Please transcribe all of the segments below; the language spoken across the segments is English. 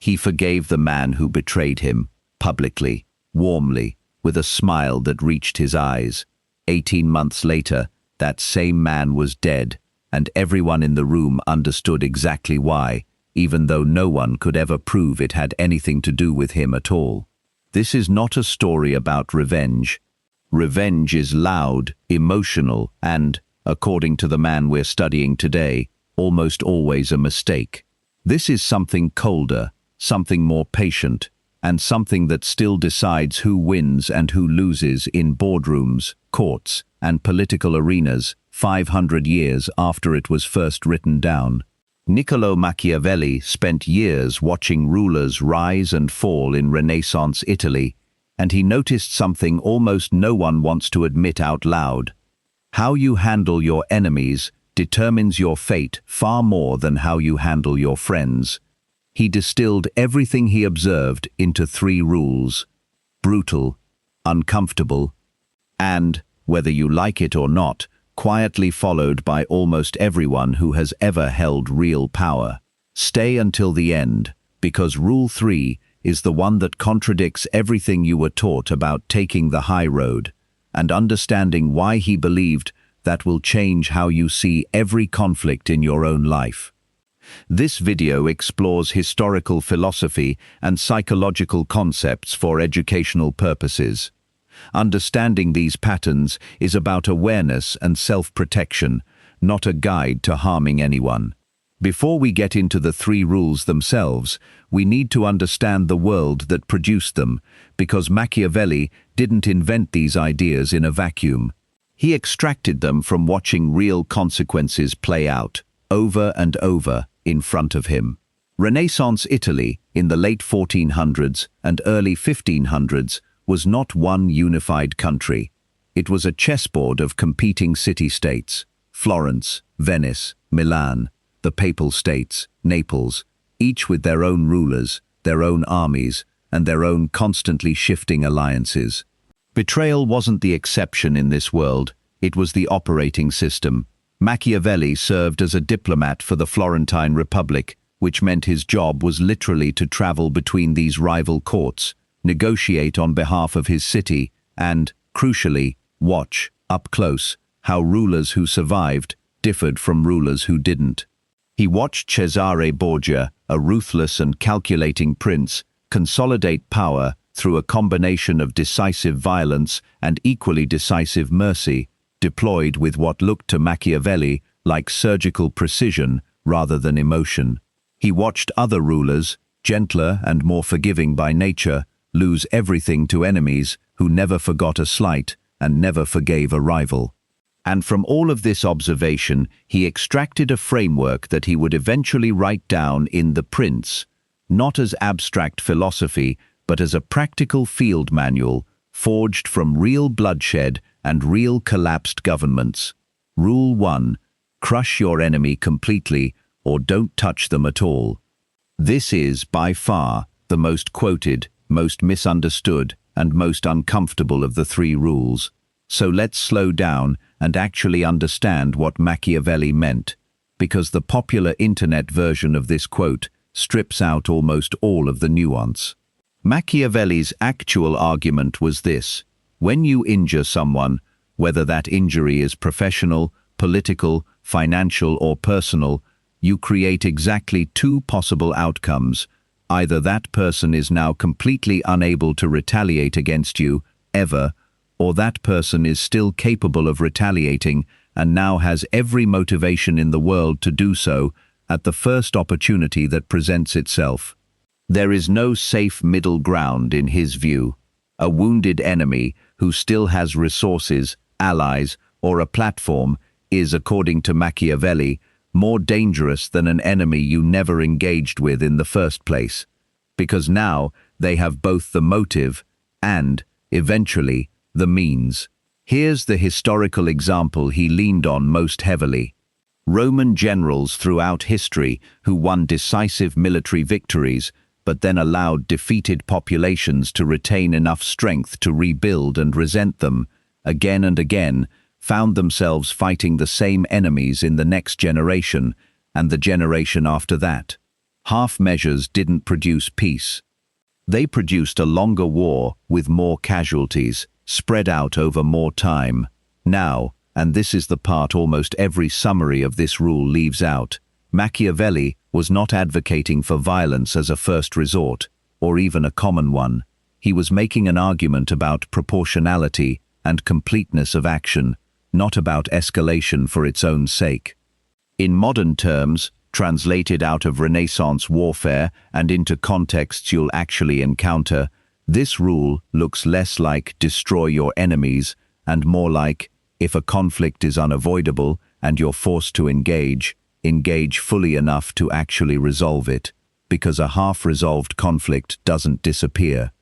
He forgave the man who betrayed him, publicly, warmly, with a smile that reached his eyes. 18 months later, that same man was dead, and everyone in the room understood exactly why, even though no one could ever prove it had anything to do with him at all. This is not a story about revenge. Revenge is loud, emotional, and, according to the man we're studying today, almost always a mistake. This is something colder, something more patient, and something that still decides who wins and who loses in boardrooms, courts, and political arenas 500 years after it was first written down. Niccolò Machiavelli spent years watching rulers rise and fall in Renaissance Italy, and he noticed something almost no one wants to admit out loud. How you handle your enemies determines your fate far more than how you handle your friends. He distilled everything he observed into 3 rules: brutal, uncomfortable, and, whether you like it or not, quietly followed by almost everyone who has ever held real power. Stay until the end, because Rule 3 is the one that contradicts everything you were taught about taking the high road, and understanding why he believed that will change how you see every conflict in your own life. This video explores historical philosophy and psychological concepts for educational purposes. Understanding these patterns is about awareness and self-protection, not a guide to harming anyone. Before we get into the 3 rules themselves, we need to understand the world that produced them, because Machiavelli didn't invent these ideas in a vacuum. He extracted them from watching real consequences play out, over and over, in front of him. Renaissance Italy, in the late 1400s and early 1500s, was not one unified country. It was a chessboard of competing city-states: Florence, Venice, Milan, the Papal States, Naples, each with their own rulers, their own armies, and their own constantly shifting alliances. Betrayal wasn't the exception in this world, it was the operating system. Machiavelli served as a diplomat for the Florentine Republic, which meant his job was literally to travel between these rival courts, negotiate on behalf of his city, and, crucially, watch, up close, how rulers who survived differed from rulers who didn't. He watched Cesare Borgia, a ruthless and calculating prince, consolidate power through a combination of decisive violence and equally decisive mercy, deployed with what looked to Machiavelli like surgical precision rather than emotion. He watched other rulers, gentler and more forgiving by nature, lose everything to enemies who never forgot a slight and never forgave a rival. And from all of this observation, he extracted a framework that he would eventually write down in The Prince, not as abstract philosophy, but as a practical field manual, forged from real bloodshed and real collapsed governments. Rule 1: crush your enemy completely or don't touch them at all. This is, by far, the most quoted, most misunderstood, and most uncomfortable of the 3 rules. So let's slow down and actually understand what Machiavelli meant, because the popular internet version of this quote strips out almost all of the nuance. Machiavelli's actual argument was this: when you injure someone, whether that injury is professional, political, financial, or personal, you create exactly 2 possible outcomes. Either that person is now completely unable to retaliate against you, ever, or that person is still capable of retaliating and now has every motivation in the world to do so at the first opportunity that presents itself. There is no safe middle ground in his view. A wounded enemy who still has resources, allies, or a platform is, according to Machiavelli, more dangerous than an enemy you never engaged with in the first place, because now they have both the motive and, eventually, the means. Here's the historical example he leaned on most heavily. Roman generals throughout history who won decisive military victories but then allowed defeated populations to retain enough strength to rebuild and resent them, again and again, found themselves fighting the same enemies in the next generation and the generation after that. Half measures didn't produce peace. They produced a longer war with more casualties, spread out over more time. Now, and this is the part almost every summary of this rule leaves out, Machiavelli was not advocating for violence as a first resort, or even a common one. He was making an argument about proportionality and completeness of action, not about escalation for its own sake. In modern terms, translated out of Renaissance warfare and into contexts you'll actually encounter, this rule looks less like destroy your enemies and more like, if a conflict is unavoidable and you're forced to engage fully enough to actually resolve it, because a half-resolved conflict doesn't disappear.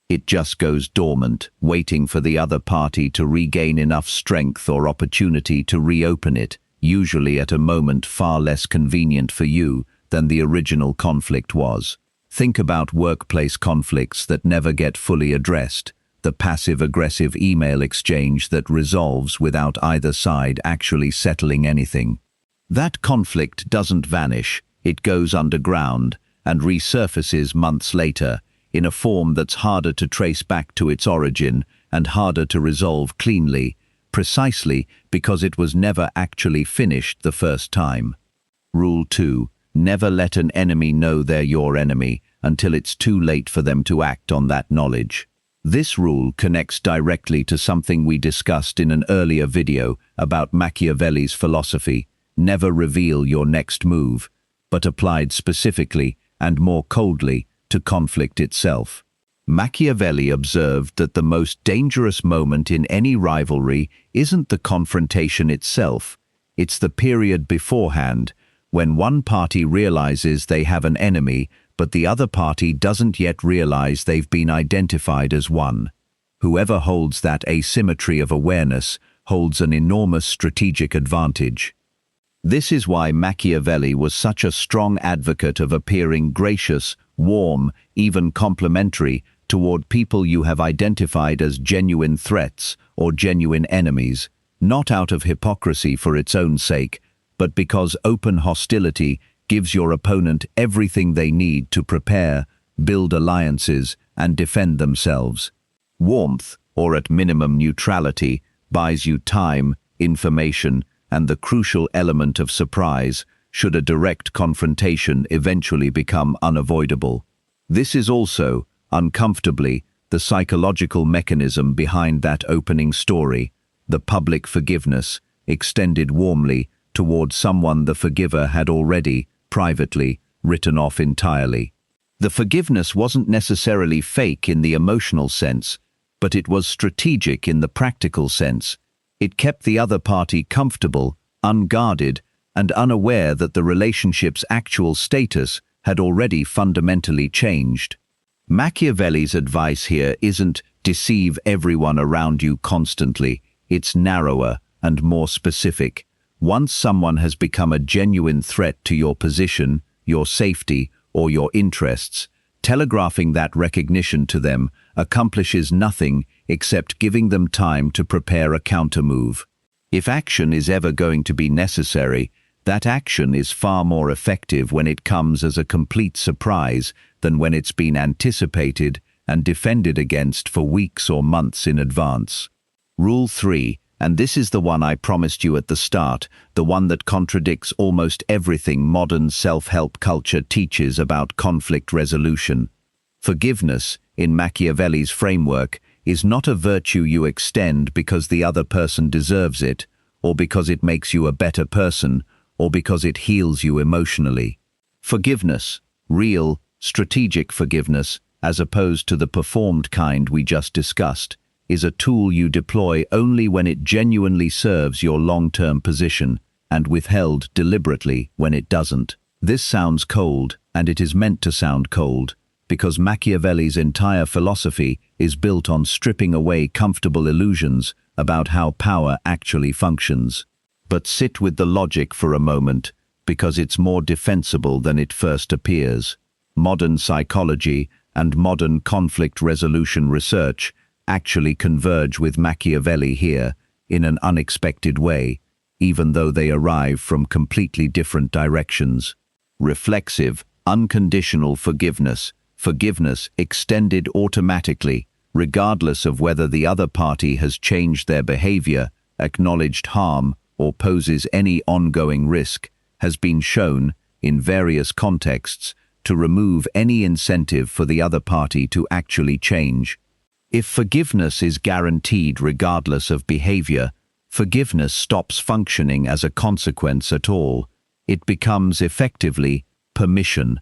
It just goes dormant, waiting for the other party to regain enough strength or opportunity to reopen it, usually at a moment far less convenient for you than the original conflict was. Think about workplace conflicts that never get fully addressed, the passive-aggressive email exchange that resolves without either side actually settling anything. That conflict doesn't vanish, it goes underground and resurfaces months later, in a form that's harder to trace back to its origin and harder to resolve cleanly, precisely because it was never actually finished the first time. Rule 2. Never let an enemy know they're your enemy until it's too late for them to act on that knowledge. This rule connects directly to something we discussed in an earlier video about Machiavelli's philosophy, never reveal your next move, but applied specifically and more coldly to conflict itself. Machiavelli observed that the most dangerous moment in any rivalry isn't the confrontation itself, it's the period beforehand, when one party realizes they have an enemy, but the other party doesn't yet realize they've been identified as one. Whoever holds that asymmetry of awareness holds an enormous strategic advantage. This is why Machiavelli was such a strong advocate of appearing gracious, warm, even complimentary toward people you have identified as genuine threats or genuine enemies, not out of hypocrisy for its own sake, but because open hostility gives your opponent everything they need to prepare, build alliances, and defend themselves. Warmth, or at minimum neutrality, buys you time, information, and the crucial element of surprise, should a direct confrontation eventually become unavoidable. This is also, uncomfortably, the psychological mechanism behind that opening story, the public forgiveness, extended warmly toward someone the forgiver had already, privately, written off entirely. The forgiveness wasn't necessarily fake in the emotional sense, but it was strategic in the practical sense. It kept the other party comfortable, unguarded, and unaware that the relationship's actual status had already fundamentally changed. Machiavelli's advice here isn't deceive everyone around you constantly, it's narrower and more specific. Once someone has become a genuine threat to your position, your safety, or your interests, telegraphing that recognition to them accomplishes nothing except giving them time to prepare a countermove. If action is ever going to be necessary, that action is far more effective when it comes as a complete surprise than when it's been anticipated and defended against for weeks or months in advance. Rule 3, and this is the one I promised you at the start, the one that contradicts almost everything modern self-help culture teaches about conflict resolution. Forgiveness, in Machiavelli's framework, is not a virtue you extend because the other person deserves it, or because it makes you a better person, or because it heals you emotionally. Forgiveness, real, strategic forgiveness, as opposed to the performed kind we just discussed, is a tool you deploy only when it genuinely serves your long-term position, and withheld deliberately when it doesn't. This sounds cold, and it is meant to sound cold, because Machiavelli's entire philosophy is built on stripping away comfortable illusions about how power actually functions. But sit with the logic for a moment, because it's more defensible than it first appears. Modern psychology and modern conflict resolution research actually converge with Machiavelli here in an unexpected way, even though they arrive from completely different directions. Reflexive, Unconditional forgiveness. Forgiveness extended automatically, regardless of whether the other party has changed their behavior, acknowledged harm, or poses any ongoing risk, has been shown, in various contexts, to remove any incentive for the other party to actually change. If forgiveness is guaranteed regardless of behavior, forgiveness stops functioning as a consequence at all. It becomes effectively permission.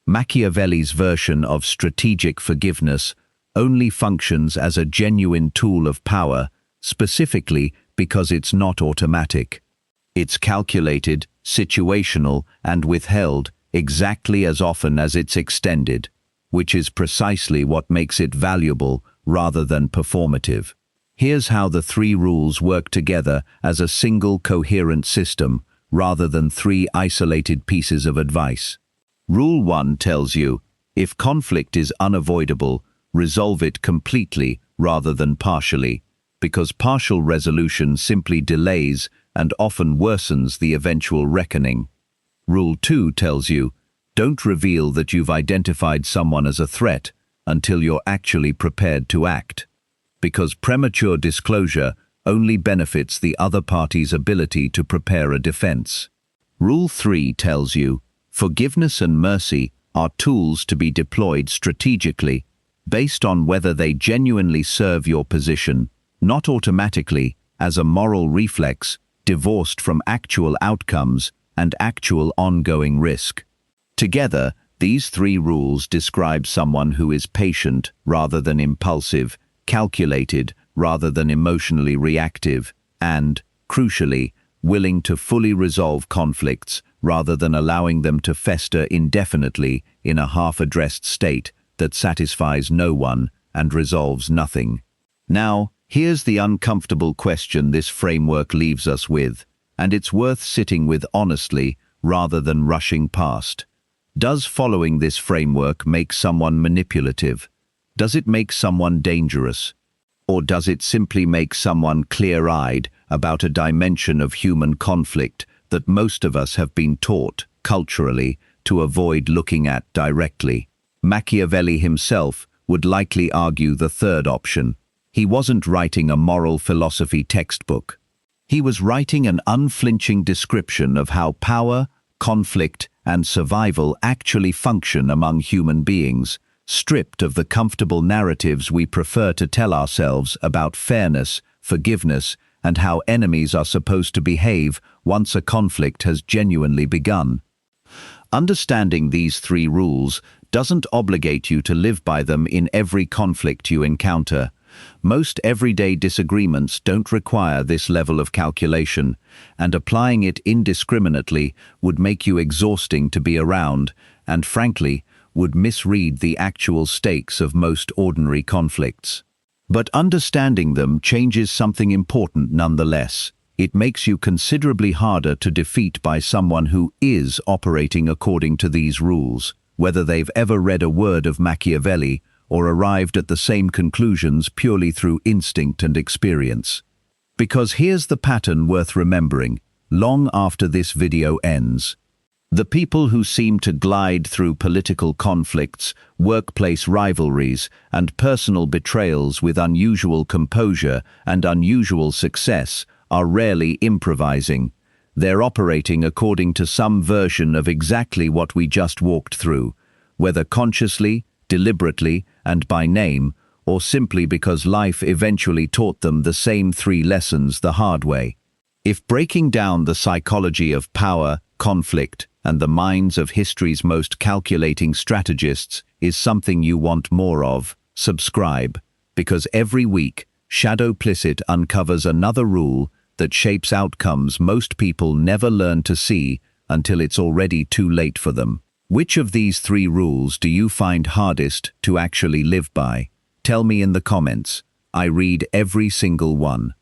Machiavelli's version of strategic forgiveness only functions as a genuine tool of power, specifically because it's not automatic. It's calculated, situational, and withheld exactly as often as it's extended, which is precisely what makes it valuable rather than performative. Here's how the three rules work together as a single coherent system, rather than three isolated pieces of advice. Rule 1 tells you, if conflict is unavoidable, resolve it completely rather than partially, because partial resolution simply delays and often worsens the eventual reckoning. Rule 2 tells you, don't reveal that you've identified someone as a threat until you're actually prepared to act, because premature disclosure only benefits the other party's ability to prepare a defense. Rule 3 tells you, forgiveness and mercy are tools to be deployed strategically, based on whether they genuinely serve your position, not automatically, as a moral reflex, divorced from actual outcomes and actual ongoing risk. Together, these three rules describe someone who is patient rather than impulsive, calculated rather than emotionally reactive, and, crucially, willing to fully resolve conflicts rather than allowing them to fester indefinitely in a half-addressed state that satisfies no one and resolves nothing. Now, here's the uncomfortable question this framework leaves us with, and it's worth sitting with honestly rather than rushing past. Does following this framework make someone manipulative? Does it make someone dangerous? Or does it simply make someone clear-eyed about a dimension of human conflict that most of us have been taught, culturally, to avoid looking at directly? Machiavelli himself would likely argue the third option. He wasn't writing a moral philosophy textbook. He was writing an unflinching description of how power, conflict, and survival actually function among human beings, stripped of the comfortable narratives we prefer to tell ourselves about fairness, forgiveness, and how enemies are supposed to behave once a conflict has genuinely begun. Understanding these three rules doesn't obligate you to live by them in every conflict you encounter. Most everyday disagreements don't require this level of calculation, and applying it indiscriminately would make you exhausting to be around, and frankly, would misread the actual stakes of most ordinary conflicts. But understanding them changes something important nonetheless. It makes you considerably harder to defeat by someone who is operating according to these rules, whether they've ever read a word of Machiavelli or arrived at the same conclusions purely through instinct and experience. Because here's the pattern worth remembering, long after this video ends. The people who seem to glide through political conflicts, workplace rivalries, and personal betrayals with unusual composure and unusual success are rarely improvising. They're operating according to some version of exactly what we just walked through, whether consciously, deliberately, and by name, or simply because life eventually taught them the same three lessons the hard way. If breaking down the psychology of power, conflict, and the minds of history's most calculating strategists is something you want more of, subscribe, because every week, Shadowplicit uncovers another rule that shapes outcomes most people never learn to see until it's already too late for them. Which of these three rules do you find hardest to actually live by? Tell me in the comments. I read every single one.